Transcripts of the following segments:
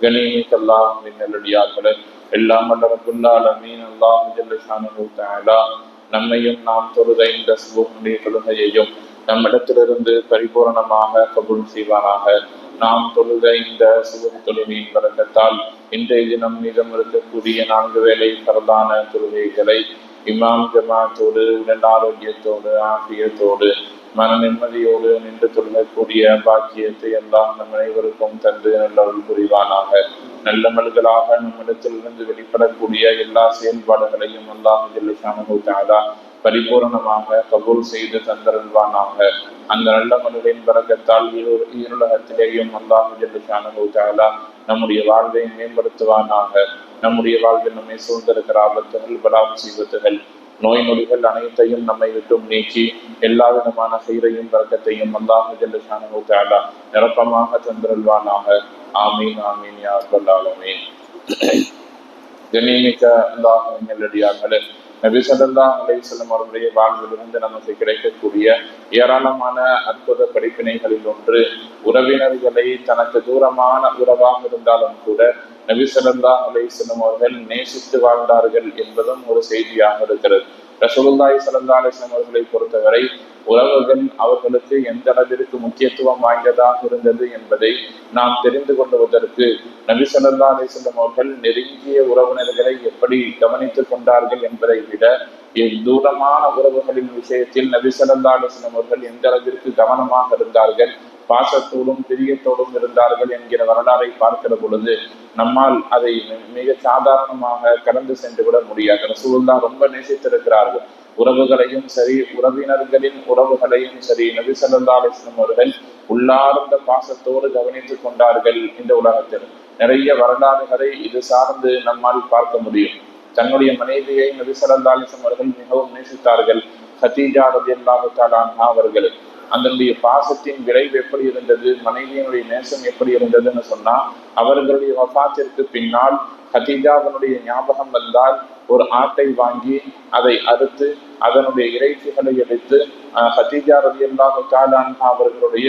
கண்ணியமிக்க நல்லடியார்களே, எல்லாம் வல்ல ரப்புல் ஆலமீன் அல்லாஹ் ஜல்ல ஷானுஹு தஆலா நம்மையும் நாம் தொழுத இந்த சுபஹுடைய தொழுகையையும் நம்மிடத்திலிருந்து பரிபூரணமாக கபூல் செய்வானாக. நாம் தொழுத இந்த சுபஹ் தொழுகையின் பரக்கத்தால் இன்றைய தினம் மீதம் இருக்கக்கூடிய 4 வேளை பரதான தொழுகைகளை இமாம் ஜமாத்தோடு உடல் ஆரோக்கியத்தோடு ஆஃபியத்தோடு மன நிம்மதியோடு நின்று தொழக்கூடிய பாக்கியத்தை எல்லாம் நம் அனைவருக்கும் தந்து நல்லவர்கள் புரிவானாக. நல்லமல்களாக நம்மிடத்திலிருந்து வெளிப்படக்கூடிய எல்லா செயல்பாடுகளையும் அல்லாஹ் ஜல்ல ஷானுஹு தஆலா பரிபூரணமாக கபூல் செய்து தந்தருள்வானாக. அந்த நல்ல மனிதரின் பரக்கத்தால் ஈருலகத்திலேயும் அல்லாஹ் ஜல்ல ஷானுஹு தஆலா நம்முடைய வாழ்வை மேம்படுத்துவானாக. நம்முடைய வாழ்வில் நம்மை சூழ்ந்திருக்கிற ஆபத்துகள், பலா முசீபத்துகள், நோய் நொடிகள் அனைத்தையும் நம்மை விட்டும் நீக்கி எல்லா விதமான சீரையும் பரக்கத்தையும் அல்லாஹ் ஜல்ல ஷானுஹு தஆலா நிரப்பமாக தந்தருள்வானாக. ஆமீன் ஆமீன் யா ரப்பல் ஆலமீன். கண்ணியமிக்க அல்லாஹ்வின் நல்லடியார்களே, நபி ஸல்லல்லாஹு அலைஹி வஸல்லம் அவருடைய வாழ்விலிருந்து நமக்கு கிடைக்கக்கூடிய ஏராளமான அற்புத படிப்பினைகளில் ஒன்று, உறவினர்களை தனக்கு தூரமான உறவாக இருந்தாலும் கூட நபி ஸல்லல்லாஹு அலைஹி வஸல்லம் அவர்கள் நேசித்து வாழ்ந்தார்கள் என்பதும் ஒரு செய்தியாக இருக்கிறது. ரசூலுல்லாஹி ஸல்லல்லாஹு அலைஹி வஸல்லம் அவர்களை பொறுத்தவரை உறவுகள் அவர்களுக்கு எந்த அளவிற்கு முக்கியத்துவம் வாய்ந்ததாக இருந்தது என்பதை நாம் தெரிந்து கொள்வதற்கு நபி ஸல்லல்லாஹு அலைஹி வஸல்லம் அவர்கள் நெருங்கிய உறவினர்களை எப்படி கவனித்துக் கொண்டார்கள் என்பதை விட தூரமான உறவுகளின் விஷயத்தில் நபி ஸல்லல்லாஹு அலைஹி வஸல்லம் அவர்கள் எந்த அளவிற்கு கவனமாக இருந்தார்கள், பாசத்தோடும் பிரியத்தோடும் இருந்தார்கள் என்கிற வரலாறை பார்க்கிற பொழுது நம்மால் அதை மிக சாதாரணமாக கடந்து சென்று விட முடியாது. ரசூலுல்லாஹ் ரொம்ப நேசித்திருக்கிறார்கள். உறவுகளையும் சரி, உறவினர்களின் உறவுகளையும் சரி, நபி ஸல்லல்லாஹு அலைஹி வஸல்லம் அவர்கள் உள்ளார்ந்த பாசத்தோடு கவனித்துக் கொண்டார்கள். இந்த உலகத்தில் நிறைய வரலாறுகளை இது சார்ந்து நம்மால் பார்க்க முடியும். தன்னுடைய மனைவியை நபி ஸல்லல்லாஹு அலைஹி வஸல்லம் அவர்கள் மிகவும் நேசித்தார்கள். ஹதீஜா ரலியல்லாஹு தஆலா அன்ஹா அவர்கள் அதனுடைய பாசத்தின் விளைவு எப்படி இருந்தது, மனைவியினுடைய நேசம் எப்படி இருந்ததுன்னு சொன்னா, அவர்களுடைய வஃபாத்திற்கு பின்னால் ஹதீஜாவினுடைய ஞாபகம் வந்தால் ஒரு ஆட்டை வாங்கி அதை அறுத்து அதனுடைய இறைச்சிகளை எடுத்து ஹதீஜா ரலியல்லாஹு தஆலா அன்ஹா அவர்களுடைய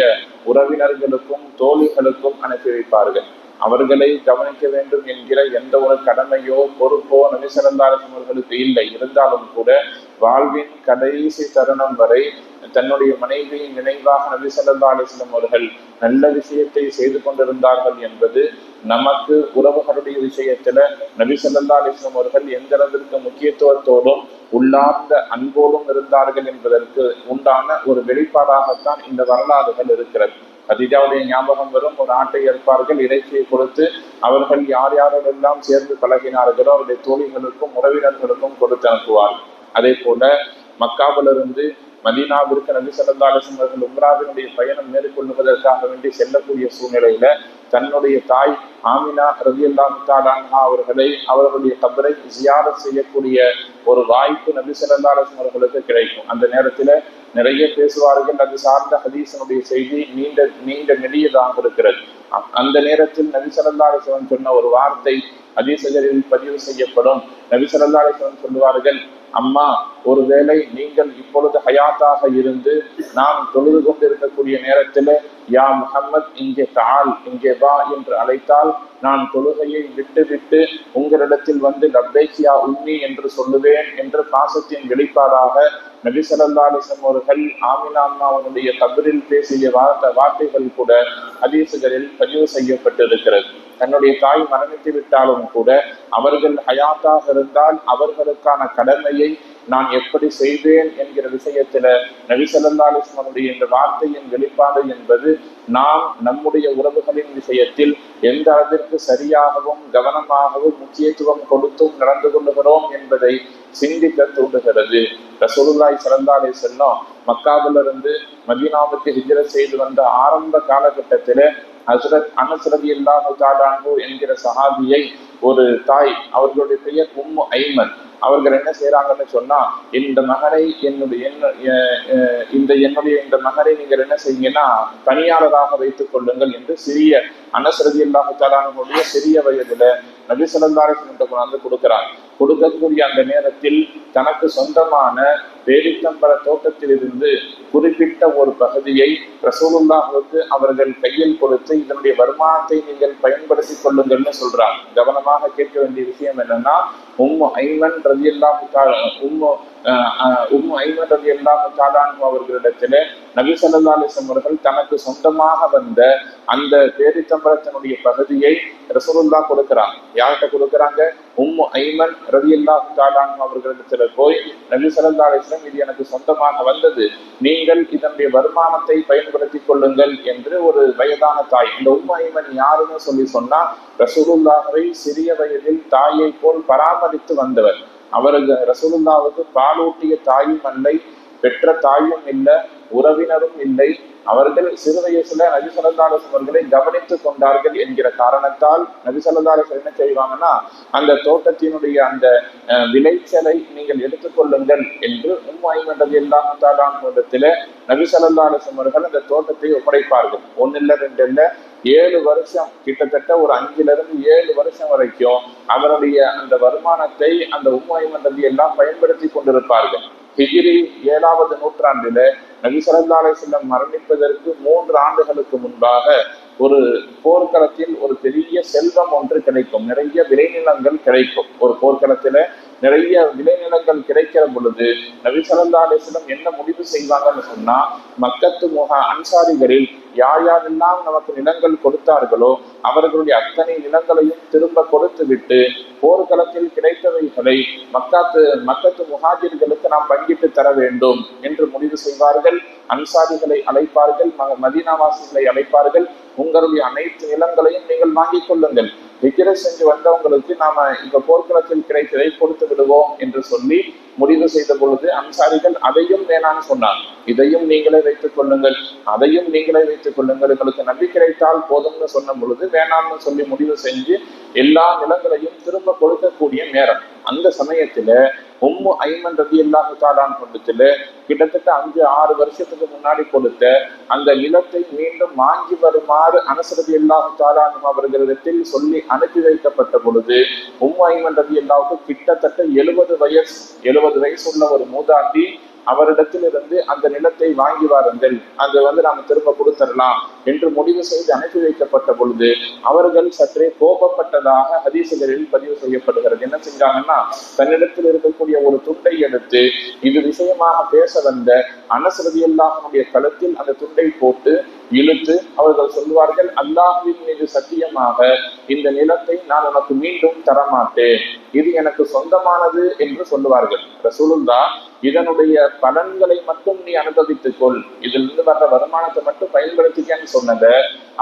உறவினர்களுக்கும் தோழிகளுக்கும் அனுப்பி வைப்பார்கள். அவர்களை கவனிக்க வேண்டும் என்கிற எந்த ஒரு கடமையோ பொறுப்போ நபி ஸல்லல்லாஹு அலைஹி வஸல்லம் அவர்களுக்கு இல்லை. இருந்தாலும் கூட வாழ்வின் கடைசி தருணம் வரை தன்னுடைய மனைவியின் நினைவாக நபி ஸல்லல்லாஹு அலைஹி வஸல்லம் அவர்கள் நல்ல விஷயத்தை செய்து கொண்டிருந்தார்கள் என்பது நமக்கு உறவுகளுடைய விஷயத்துல நபி ஸல்லல்லாஹு அலைஹி வஸல்லம் அவர்கள் எந்த அளவிற்கு முக்கியத்துவத்தோடும் உள்ளார்ந்த அன்போடும் இருந்தார்கள் என்பதற்கு உண்டான ஒரு வெளிப்பாடாகத்தான் இந்த வரலாறுகள் இருக்கிறது. ஹதீஜாவுடைய ஞாபகம் வரும், ஒரு ஆட்டை அறுப்பார்கள், இறைச்சியை கொடுத்து அவர்கள் யார் யாரெல்லாம் சேர்ந்து பழகினார்களோ அவருடைய தோழிகளுக்கும் உறவினர்களுக்கும் கொடுத்து அனுப்புவார்கள். அதே போல மக்காவிலிருந்து மதீனாவிற்கு நபி ஸல்லல்லாஹு அலைஹி வஸல்லம் அவர்கள் உம்ராவினுடைய பயணம் மேற்கொள்வதற்காக வேண்டி செல்லக்கூடிய சூழ்நிலையில தன்னுடைய தாய் ஆமினா ரலியல்லாஹு தஆலா அன்ஹா அவர்களை அவர்களுடைய கபரை ஜியாரத் செய்யக்கூடிய ஒரு வாய்ப்பு நபி ஸல்லல்லாஹு அலைஹி வஸல்லம் அவர்களுக்கு கிடைக்கும். அந்த நேரத்துல நிறைய பேசுவார்கள். அது சார்ந்த ஹதீஸனுடைய செய்தி நீண்ட நெடியதாக இருக்கிறது. அந்த நேரத்தில் நபி ஸல்லல்லாஹு அலைஹி வஸல்லம் சொன்ன ஒரு வார்த்தை ஹதீஸ்களில் பதிவு செய்யப்படும். நபி ஸல்லல்லாஹு அலைஹி வஸல்லம் சொல்லுவார்கள், அம்மா, ஒருவேளை நீங்கள் இப்பொழுது ஹயாத்தாக இருந்து நான் தொழுது கொண்டிருக்கக்கூடிய நேரத்தில் யா முஹம்மத் இங்கே தால், இங்கே வா என்று அழைத்தால் நான் தொழுகையை விட்டு உங்களிடத்தில் வந்து லப்பைக் யா உம்மி என்று சொல்லுவேன் என்று பாசத்தின் வெளிப்பாடாக நபி ஸல்லல்லாஹு அலைஹி வஸல்லம் அவர்கள் ஆமினா அம்மாவுடைய கபரில் பேசிய வார்த்தைகள் கூட ஹதீஸ்களில் பதிவு செய்யப்பட்டிருக்கிறது. தன்னுடைய தாய் மரணித்து விட்டாலும் கூட அவர்கள் ஹயாத்தாக இருந்தால் அவர்களுக்கான கடமையை நான் எப்படி செய்வேன் என்கிற விஷயத்துல நபி ஸல்லல்லாஹு அலைஹி வஸல்லம் இந்த வார்த்தையின் வெளிப்பாடு என்பது நாம் நம்முடைய உறவுகளின் விஷயத்தில் எந்த அளவிற்கு சரியாகவும் கவனமாகவும் முக்கியத்துவம் கொடுத்தும் நடந்து கொள்ளுகிறோம் என்பதை சிந்திக்க தூண்டுகிறது. ரசூலுல்லாஹி ஸல்லல்லாஹு அலைஹி வஸல்லம் மக்காவிலிருந்து மதீனாவுக்கு ஹிஜ்ரத் செய்து வந்த ஆரம்ப காலகட்டத்திலே ஹஜ்ரத் அனஸ் ரலியல்லாஹு தஆலா அன்ஹு என்கிற சஹாபியை ஒரு தாய், அவர்களுடைய பெயர் உம்மு ஐமன், அவர்கள் என்ன செய்யறாங்கன்னு சொன்னா, இந்த மகனை இந்த மகனை நீங்கள் என்ன செய்யுங்கன்னா பணியாளராக வைத்துக் கொள்ளுங்கள் என்று சிறிய அனஸ் ரலியல்லாஹு தஆலா அன்ஹுடைய சிறிய வயதுல நபி ஸல்லல்லாஹு அலைஹி வஸல்லம் கொண்டாந்து கொடுக்கிறாங்க. கொடுக்கக்கூடிய அந்த நேரத்தில் தனக்கு சொந்தமான பேரித்தம்பர தோட்டத்திலிருந்து குறிப்பிட்ட ஒரு பகுதியை ரசூலுல்லாஹுக்கு அவர்கள் கையில் கொடுத்து இதனுடைய வருமானத்தை நீங்கள் பயன்படுத்திக் கொள்ளுங்கள்னு சொல்றாங்க. கவனமாக கேட்க வேண்டிய விஷயம் என்னன்னா, உம்மு ஐமன் ரலியல்லாஹு தஆலா அவர்களிடத்திலே நபி ஸல்லல்லாஹு அலைஹி வஸல்லம் அவர்கள் தனக்கு சொந்தமாக வந்த அந்த பேரித்தம்பரத்தினுடைய பகுதியை ரசூலுல்லாஹ் கொடுக்கிறாங்க. யார்கிட்ட கொடுக்குறாங்க? உம்மு ஐமன் ரலியல்லாஹு தஆலா அவர்களிடத்துல போய் நபி ஸல்லல்லாஹு அலைஹி வஸல்லம் இது எனக்கு சொந்தமாக வந்தது, நீங்கள் இதனுடைய வருமானத்தை பயன்படுத்திக் கொள்ளுங்கள் என்று ஒரு வயதான தாய். இந்த உம்மு ஐமன் யாருன்னு சொன்னா, ரசூலுல்லாஹை சிறிய வயதில் தாயை போல் பராமரித்து வந்தவர். அவருக்கு ரசூலுல்லாஹுக்கு பாலூட்டிய தாயும் இல்லை, பெற்ற தாயும் இல்லை, உறவினரும் இல்லை. அவர்கள் சிறு வயசுல நபி ஸல்லல்லாஹு அலைஹி வஸல்லம் அவர்களை கவனித்துக் கொண்டார்கள் என்கிற காரணத்தால் நபி ஸல்லல்லாஹு அலைஹி வஸல்லம் என்ன செய்வாங்கன்னா, அந்த தோட்டத்தினுடைய அந்த விளைச்சலை நீங்கள் எடுத்துக்கொள்ளுங்கள் என்று உம்மு ஐமன் ரலியல்லாஹு தஆலா அன்ஹா நபி ஸல்லல்லாஹு அலைஹி வஸல்லம் அவர்கள் அந்த தோட்டத்தை ஒப்படைப்பார்கள். 1 இல்லை 2 இல்லை, 7 வருஷம், கிட்டத்தட்ட ஒரு 5 to 7 வருஷம் வரைக்கும் அவருடைய அந்த வருமானத்தை அந்த உம்மு ஐமன் ரலியல்லாஹு பயன்படுத்தி கொண்டிருப்பார்கள். ஹிஜ்ரி 7வது நூற்றாண்டில நபி ஸல்லல்லாஹு அலைஹி வஸல்லம் மரணிப்பதற்கு 3 ஆண்டுகளுக்கு முன்பாக ஒரு போர்க்களத்தில் ஒரு பெரிய செல்வம் ஒன்று கிடைக்கும், நிறைய விளைநிலங்கள் கிடைக்கும். ஒரு போர்க்களத்துல நிறைய விளைநிலங்கள் கிடைக்கிற பொழுது நபி ஸல்லல்லாஹு அலைஹி வஸல்லம் என்ன முடிவு செய்வாங்கன்னு சொன்னா, மக்கத்து அன்சாரிகளில் யார் யாரெல்லாம் நமக்கு நிலங்கள் கொடுத்தார்களோ அவர்களுடைய அத்தனை நிலங்களையும் திரும்ப கொடுத்து விட்டு போர்க்களத்தில் கிடைத்தவைகளை மக்கத்து முஹாஜிர்களுக்கு நாம் பங்கிட்டு தர வேண்டும் என்று முடிவு செய்வார்கள். அன்சாரிகளை அழைப்பார்கள், மதீனாவாசிகளை அழைப்பார்கள். உங்களுடைய அனைத்து நிலங்களையும் நீங்கள் வாங்கிக் கொள்ளுங்கள், ஹிஜ்ரத் செஞ்சு வந்தவங்களுக்கு நாம இந்த போர்க்களத்தில் கிடைத்ததை கொடுத்து விடுவோம் என்று சொல்லி முடிவு செய்த பொழுது அன்சாரிகள் அதையும் வேணான்னு சொன்னார். இதையும் நீங்களே வைத்துக் கொள்ளுங்கள், அதையும் நீங்களே வைத்துக் கொள்ளுங்கள், உங்களுக்கு நம்பி கிடைத்தால் போதும்னு சொன்ன பொழுது வேணாம்னு சொல்லி முடிவு செஞ்சு எல்லா நிலங்களையும் திரும்ப கொடுக்கக்கூடிய நேரம். அந்த சமயத்துல உம்மு ஐமன் ரலியல்லாஹு தஆலா அன்ஹா கிட்டத்தட்ட 5-6 வருஷத்துக்கு முன்னாடி கொடுத்த அந்த நிலத்தை மீண்டும் வாங்கி வருமாறு அனஸ் ரலியல்லாஹு தஆலா அன்ஹு அவர்களிடத்தில் சொல்லி அனுப்பி வைக்கப்பட்ட பொழுது உம்மு ஐமன் ரலியல்லாஹு கிட்டத்தட்ட 70 வயசு உள்ள ஒரு மூதாட்டி அவரிடத்திலிருந்து அந்த நிலத்தை வாங்கி வாருங்கள், அது நாம திரும்ப கொடுத்துடலாம் என்று முடிவு செய்து அனுப்பி வைக்கப்பட்ட பொழுது அவர்கள் சற்றே கோபப்பட்டதாக ஹதீசுகளில் பதிவு செய்யப்படுகிறது. என்ன செஞ்சாங்கன்னா, தன்னிடத்தில் இருக்கக்கூடிய ஒரு துண்டை எடுத்து இது விஷயமாக பேச வந்த அனஸ் ரலியல்லாஹுடைய கழுத்தில் அந்த துண்டை போட்டு இழுத்து அவர்கள் சொல்வார்கள், அல்லாஹ்வின் மீது சத்தியமாக இந்த நிலத்தை நான் உனக்கு மீண்டும் தரமாட்டேன், இது எனக்கு சொந்தமானது என்று சொல்லுவார்கள். ரசூலுல்லாஹ் இதனுடைய பலன்களை மட்டும் நீ அனுபவித்துக் கொள், இதிலிருந்து வர்ற வருமானத்தை மட்டும் பயன்படுத்திக்கன்னு சொன்னதை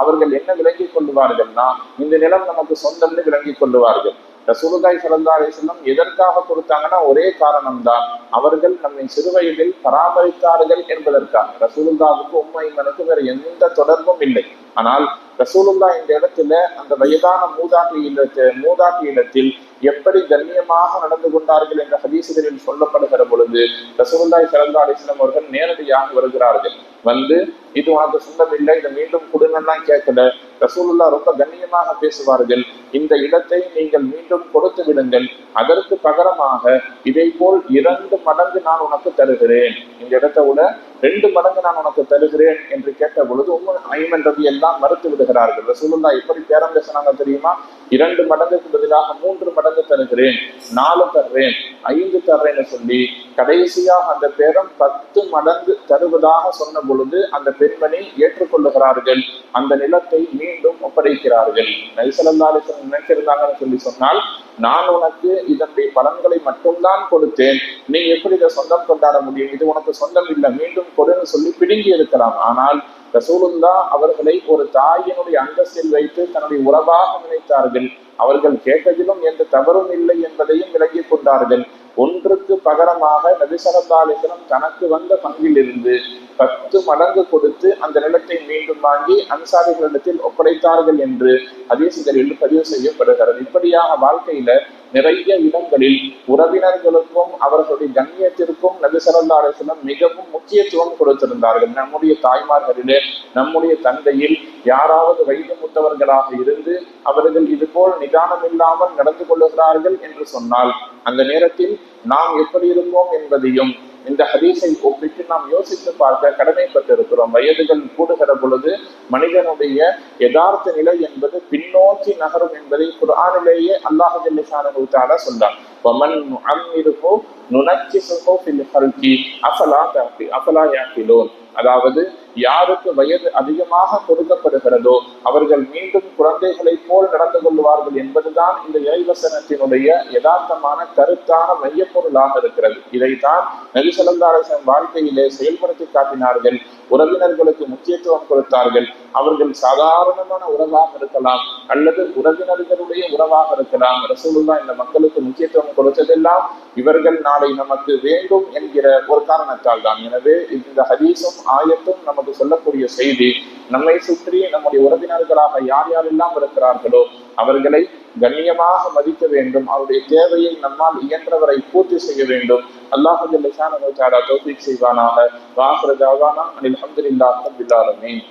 அவர்கள் என்ன விளங்கிக் கொள்ளுவார்கள்னா, இந்த நிலம் நமக்கு சொந்தம்னு விளங்கிக் கொள்ளுவார்கள். ரசூலுல்லாஹி ஸல்லல்லாஹு அலைஹி வஸல்லம் எதற்காக கொடுத்தாங்கன்னா ஒரே காரணம்தான், அவர்கள் நம்மை சிறுவயதில் பராமரித்தார்கள் என்பதற்காக. ரசூலுல்லாஹுக்கு உம்மு ஐமனுக்கு வேற எந்த தொடர்பும் இல்லை. ஆனால் ரசூலுல்லாஹ் இந்த இடத்துல அந்த வயதான மூதாட்டி இடத்தில் எப்படி கண்ணியமாக நடந்து கொண்டார்கள் என்ற ஹதீசுகளில் சொல்லப்படுகிற பொழுது ரசூலுல்லாஹி ஸல்லல்லாஹு அலைஹி வஸல்லம் அவர்கள் நேரடியாக வருகிறார்கள். வந்து இது உனக்கு சொந்தம் இல்லை, இதை மீண்டும் கொடுங்கன்னு கேட்கல. ரசூலுல்லாஹ் ரொம்ப கண்ணியமாக பேசுவார்கள். இந்த இடத்தை நீங்கள் மீண்டும் கொடுத்து விடுங்கள், அதற்கு பகரமாக இதை போல் 2 மடங்கு நான் உனக்கு தருகிறேன், இந்த இடத்தை விட 2 மடங்கு நான் உனக்கு தருகிறேன் என்று கேட்ட பொழுது உம்மு ஐமன் ரலியல்லாஹு மறுத்து விடுகிறார்கள். ரசூலுல்லாஹ் எப்படி பேரம் பேசினாங்க தெரியுமா? 2 மடங்குக்கு பதிலாக 3 மடங்கு தருகிறேன், 4 தர்றேன், 5 தர்றேன்னு சொல்லி கடைசியாக அந்த பேரம் 10 மடங்கு தருவதாக சொன்ன பொழுது அந்த பெண்மணி ஏற்றுக்கொள்ளுகிறார்கள். அந்த நிலத்தை மீண்டும் ஒப்படைக்கிறார்கள். நபி ஸல்லல்லாஹு அலைஹி வஸல்லம் நினைச்சிருந்தாங்கன்னு சொல்லி சொன்னால், நான் உனக்கு இதனுடைய பலன்களை மட்டும்தான் கொடுத்தேன், நீ எப்படி இதை சொந்தம் கொண்டாட முடியும், இது உனக்கு சொந்தம் இல்லை, மீண்டும் கொடுன்னு சொல்லி பிடுங்கி இருக்கலாம். ஆனால் ரசூலுல்லாஹ் அவர்களை ஒரு தாயினுடைய அந்தஸ்தில் வைத்து தன்னுடைய உறவாக நினைத்தார்கள். அவர்கள் கேட்டதிலும் எந்த தவறும் இல்லை என்பதையும் விளங்கிக் கொண்டார்கள். ஒன்றுக்கு பகரமாக நபி ஸல்லல்லாஹு அலைஹி வஸல்லம் தனக்கு வந்த பங்கிலிருந்து 10 மடங்கு கொடுத்து அந்த நிலத்தை மீண்டும் வாங்கி அன்சாரிகளிடத்தில் ஒப்படைத்தார்கள் என்று ஹதீஸ்களில் பதிவு செய்யப்படுகிறது. இப்படியாக வாழ்க்கையில நிறைய இடங்களில் உறவினர்களுக்கும் அவர்களுடைய கண்ணியத்திற்கும் நபி ஸல்லல்லாஹு அலைஹி வஸல்லம் மிகவும் முக்கியத்துவம் கொடுத்திருந்தார்கள். நம்முடைய தாய்மார்களிலே, நம்முடைய தந்தையில் யாராவது வயது மூத்தவர்களாக இருந்து அவர்கள் இதுபோல் நிதானம் இல்லாமல் நடந்து கொள்ளுகிறார்கள் என்று சொன்னால் அந்த நேரத்தில் நாம் எப்படி இருப்போம் என்பதையும் இந்த ஹதீஸை ஒப்பிட்டு நாம் யோசித்து பார்க்க கடமைப்பட்டிருக்கிறோம். வயதுகள் கூடுகிற பொழுது மனிதனுடைய யதார்த்த நிலை என்பது பின்னோக்கி நகரும் என்பதை குர்ஆனிலேயே அல்லாஹ் ஜல்ல ஷானஹு தஆலா சொல்றான். வமன் நுஅம்மிருஹு நுனக்கிஸுஹு ஃபில் ஹல்கி அஃபலா யாகிலூன். அதாவது யாருக்கு வயது அதிகமாக கொடுக்கப்படுகிறதோ அவர்கள் மீண்டும் குழந்தைகளை போல் நடந்து கொள்வார்கள் என்பதுதான் இந்த இறைவசனத்தினுடைய யதார்த்தமான கருத்தான மையப்பொருளாக இருக்கிறது. இதைத்தான் நபி ஸல்லல்லாஹு அலைஹி வஸல்லம் வாழ்க்கையிலே செயல்படுத்தி காட்டினார்கள். உறவினர்களுக்கு முக்கியத்துவம் கொடுத்தார்கள். அவர்கள் சாதாரணமான உறவாக இருக்கலாம் அல்லது உறவினர்களுடைய உறவாக இருக்கலாம். ரசூலுல்லாஹ் இந்த மக்களுக்கு முக்கியத்துவம் கொடுத்ததெல்லாம் இவர்கள் நாளை நமக்கு வேண்டும் என்கிற ஒரு காரணத்தால் தான். எனவே இந்த ஹதீஸும் ஆயத்தும் நமக்கு சொல்லக்கூடிய செய்தி, நம்மை சுற்றி நம்முடைய உறவினர்களாக யார் யாரெல்லாம் இருக்கிறார்களோ அவர்களை கண்ணியமாக மதிக்க வேண்டும். அவருடைய தேவையை நம்மால் இயன்றவரை பூர்த்தி செய்ய வேண்டும். அல்லாஹ் ஜல்ல ஷானஹு தஆலா தௌஃபீக் செய்வானாக. வ ஆகிரு தஅவானா அனில் ஹம்துலில்லாஹி ரப்பில் ஆலமீன்.